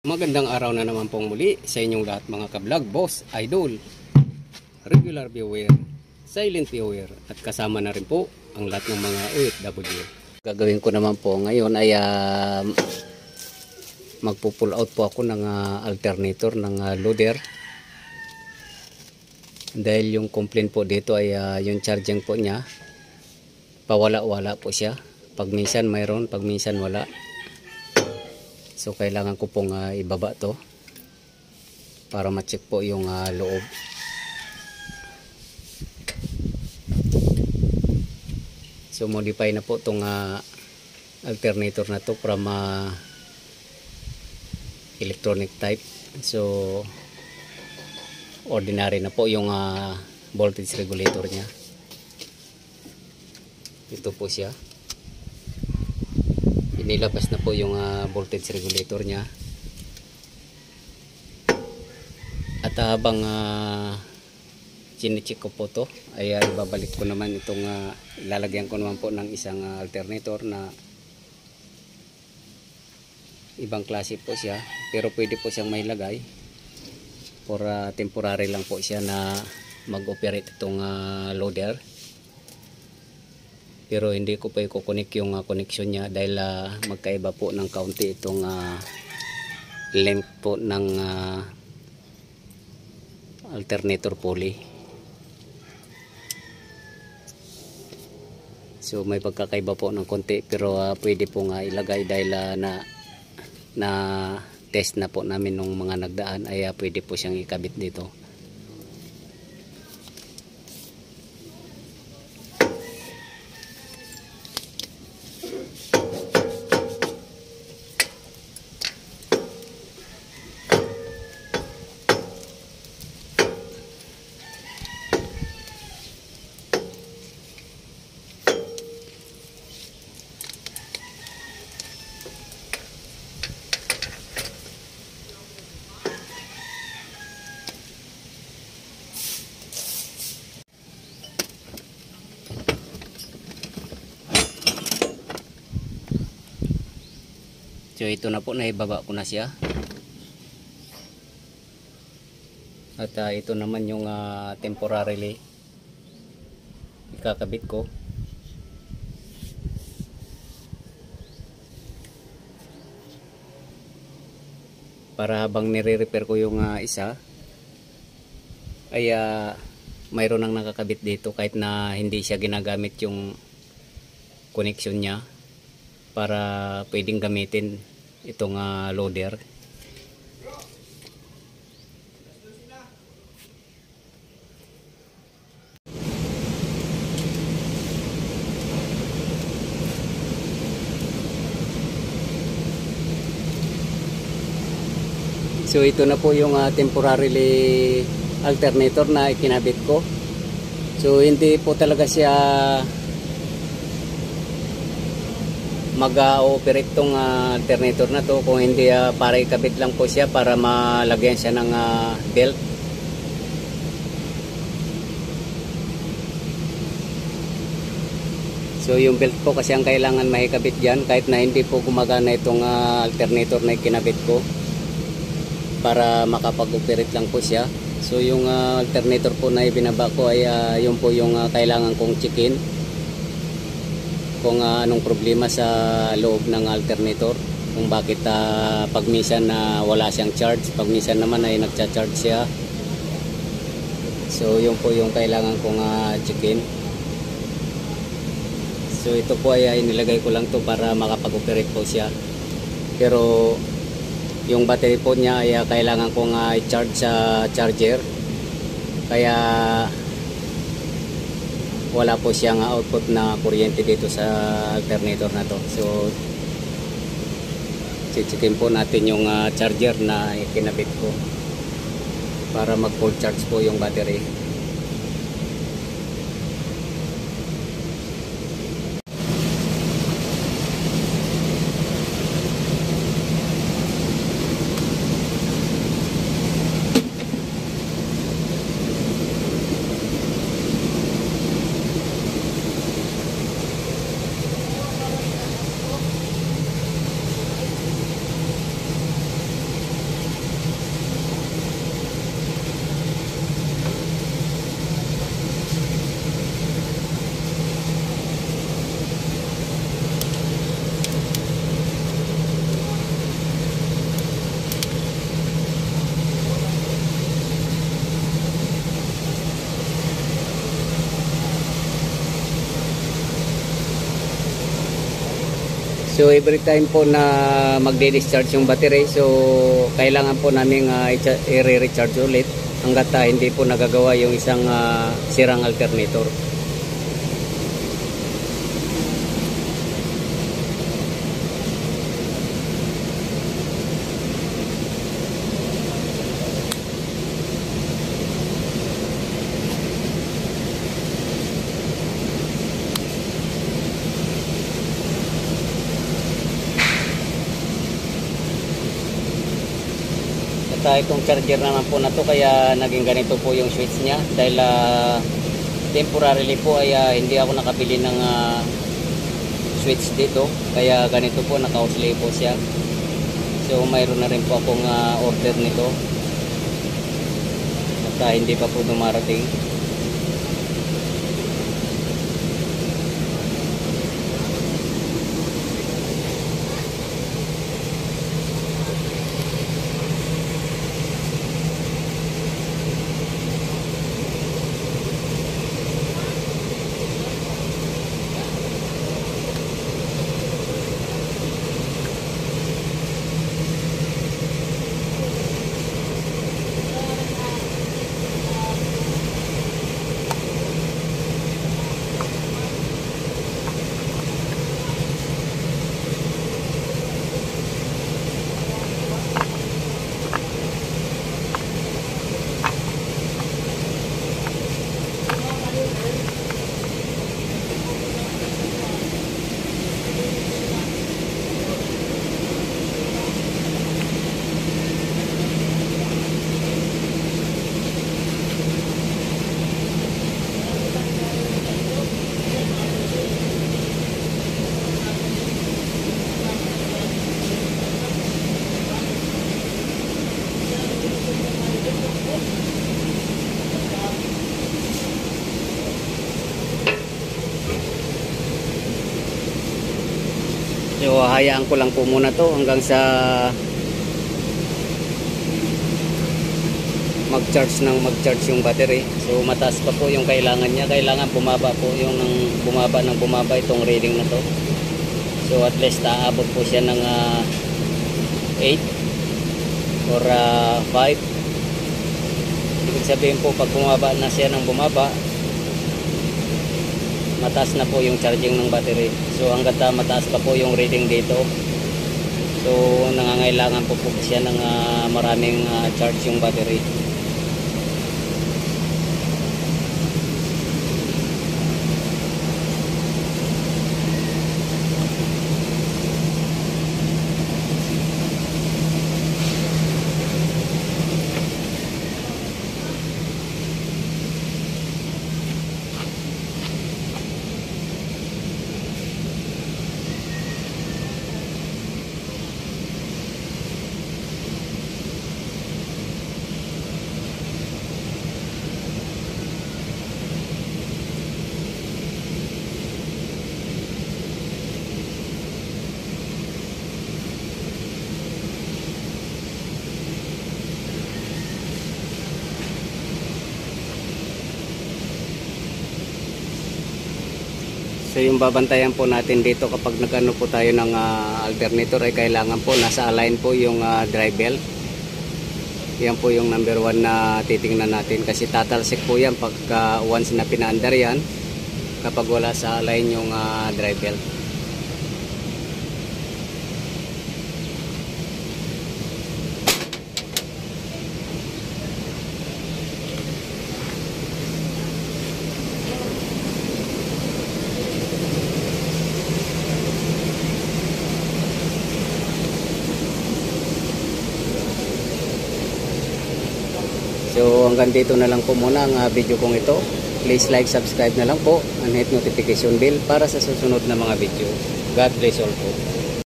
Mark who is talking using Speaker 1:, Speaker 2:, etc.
Speaker 1: Magandang araw na naman pong muli sa inyong lahat mga kablog, boss, idol, regular viewer, silent viewer at kasama na rin po ang lahat ng mga OFW. Gagawin ko naman po ngayon ay magpo-pull out po ako ng alternator ng loader. Dahil yung complaint po dito ay yung charging po niya, pawala-wala po siya. Pag minsan mayroon, pag minsan wala. So kailangan ko pong ibaba to para ma-check po yung loob. So modify na po itong alternator na to from electronic type. So ordinary na po yung voltage regulator nya. Ito po siya. Inilabas na po yung voltage regulator nya. At habang chine-check ko po to ay ibabalik ko naman itong ilalagyan ko naman po ng isang alternator na ibang klase po siya, pero pwede po siyang may lagay for temporary lang po siya na mag-operate itong loader. Pero hindi ko pa i-connect yung connection niya dahil magkaiba po ng kaunti itong length po ng alternator pulley. So may pagkakaiba po ng konti, pero pwede po nga ilagay dahil na test na po namin nung mga nagdaan ay pwede po siyang ikabit dito. So ito na po, naibaba ko na siya. At ito naman yung temporarily ikakabit ko. Para habang nire-repair ko yung isa ay mayroon nang nakakabit dito kahit na hindi siya ginagamit yung connection niya, para pwedeng gamitin itong loader. So ito na po yung temporarily alternator na ikinabit ko. So hindi po talaga siya mag-operate tong alternator na to kung hindi para ikabit lang po siya para malagyan siya ng belt. So yung belt po kasi ang kailangan maikabit dyan kahit na hindi po gumagana itong alternator na ikinabit ko, para makapag-operate lang po siya. So yung alternator po na ibinaba ko ay yun po yung kailangan kong checkin kung anong problema sa loob ng alternator, kung bakit pag minsan wala siyang charge, pag minsan naman ay nagcha-charge siya. So yun po yung kailangan kong checkin. So ito po ay inilagay ko lang to para makapag-operate po siya, pero yung battery po niya ay kailangan kong i-charge sa charger, kaya wala po siyang output na kuryente dito sa alternator na to. So chichikin po natin yung charger na ikinabit ko para mag full charge po yung battery. So every time po na magde-discharge yung battery, so kailangan po namin i-recharge ulit hanggat hindi po nagagawa yung isang sirang alternator. Itong charger naman po na to, kaya naging ganito po yung switch niya dahil temporarily po ay hindi ako nakabili ng switch dito, kaya ganito po, naka-oscillate po siya. So mayroon na rin po akong order nito at hindi pa po dumarating. So hayaan ko lang po muna to hanggang sa mag-charge yung battery. So mataas pa po yung kailangan niya. Kailangan bumaba po yung bumaba itong reading na to. So at least aabot po siya ng 8 or 5. Ibig sabihin po, pag bumaba na siya ng bumaba, mataas na po yung charging ng battery. So hanggat mataas pa po yung reading dito, so nangangailangan po siya ng maraming charge yung battery. So yung babantayan po natin dito kapag nagano po tayo ng alternator ay kailangan po nasa align po yung drive belt. Yan po yung number 1 na titingnan natin, kasi tatalsik po yan pagka once na pinaandar yan kapag wala sa align yung drive belt. So hanggang dito na lang po muna ang video kong ito. Please like, subscribe na lang po and hit notification bell para sa susunod na mga video. God bless all po.